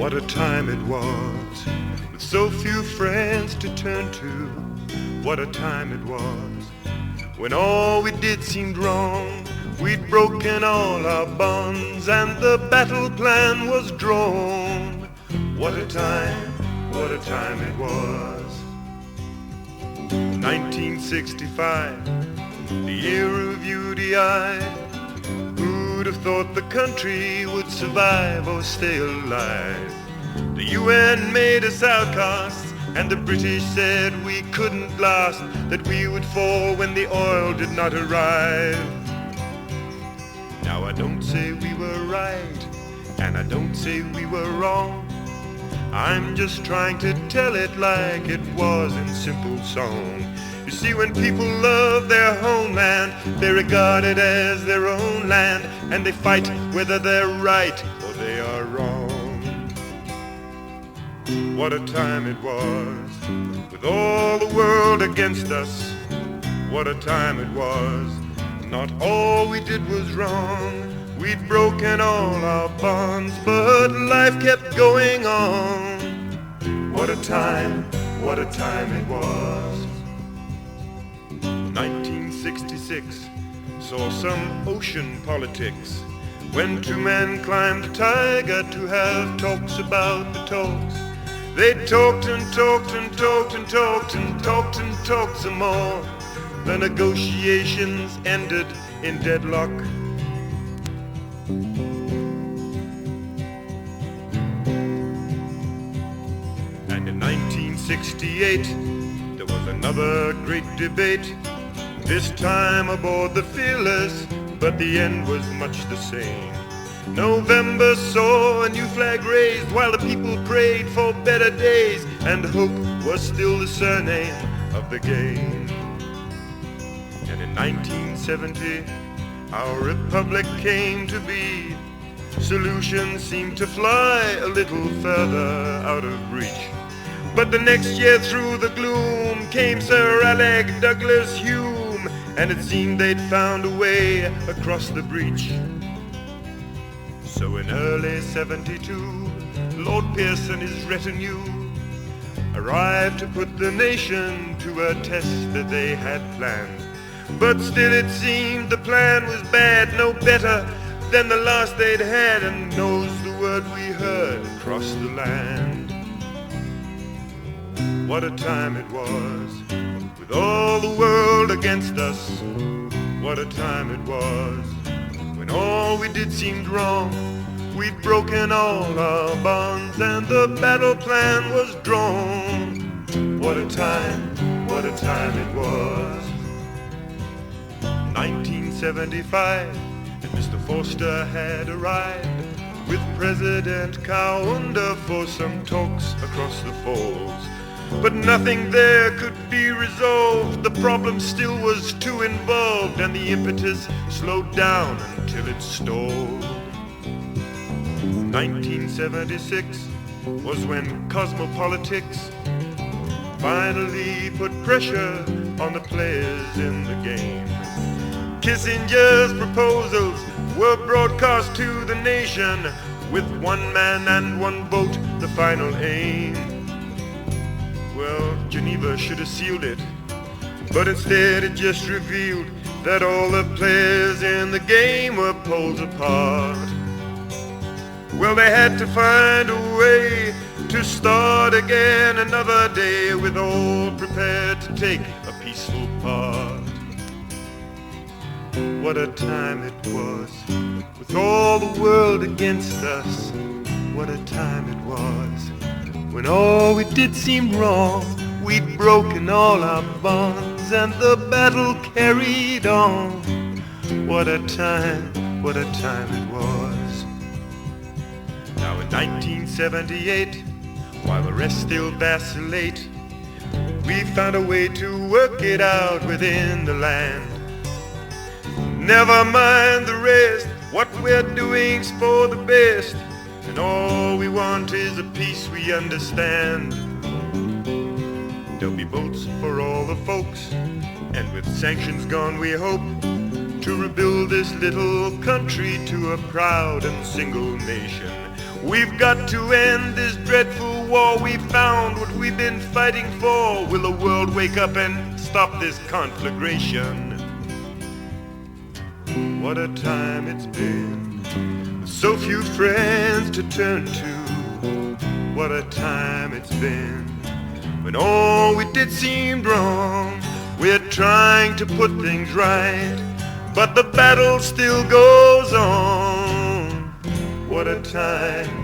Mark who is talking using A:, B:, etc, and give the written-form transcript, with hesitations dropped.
A: What a time it was, with so few friends to turn to. What a time it was, when all we did seemed wrong. We'd broken all our bonds and the battle plan was drawn. What a time it was. 1965, the year of UDI. Who'd have thought the country would survive or stay alive? The UN made us outcasts, and the British said we couldn't last, that we would fall when the oil did not arrive. Now I don't say we were right, and I don't say we were wrong. I'm just trying to tell it like it was in simple song. You see, when people love their homeland, they regard it as their own land, and they fight whether they're right or they are wrong. What a time it was, with all the world against us. What a time it was, not all we did was wrong. We'd broken all our bonds, but life kept going on. What a time it was. 1966 saw some ocean politics, when two men climbed a tiger to have talks about the talks. They talked and talked and talked and talked and talked and talked some more. The negotiations ended in deadlock. And in 1968, there was another great debate, this time aboard the Fearless, but the end was much the same. November saw a new flag raised while the people prayed for better days, and hope was still the surname of the game. And in 1970, our republic came to be. Solutions seemed to fly a little further out of reach. But the next year through the gloom came Sir Alec Douglas Hume, and it seemed they'd found a way across the breach. So in early 72, Lord Pierce and his retinue arrived to put the nation to a test that they had planned. But still it seemed the plan was bad, no better than the last they'd had, and knows the word we heard across the land. What a time it was, with all the world against us. What a time it was, when all we did seemed wrong. We'd broken all our bonds and the battle plan was drawn. What a time it was. 1975, and Mr. Forster had arrived with President Kaunda for some talks across the falls. But nothing there could be resolved, the problem still was too involved, and the impetus slowed down until it stalled. 1976 was when cosmopolitics finally put pressure on the players in the game. Kissinger's proposals were broadcast to the nation, with one man and one vote the final aim. Well, Geneva should have sealed it, but instead it just revealed that all the players in the game were poles apart. Well, they had to find a way to start again another day, with all prepared to take a peaceful part. What a time it was, with all the world against us. What a time it was, when all we did seemed wrong. We'd broken all our bonds and the battle carried on. What a time it was. Now in 1978, while the rest still vacillate, we found a way to work it out within the land. Never mind the rest, what we're doing's for the best, and all we want is a peace we understand. There'll be boats for all the folks, and with sanctions gone we hope to rebuild this little country to a proud and single nation. We've got to end this dreadful war. We found what we've been fighting for. Will the world wake up and stop this conflagration? What a time it's been. So few friends to turn to. What a time it's been. When all we did seemed wrong. We're trying to put things right, but the battle still goes on. What a time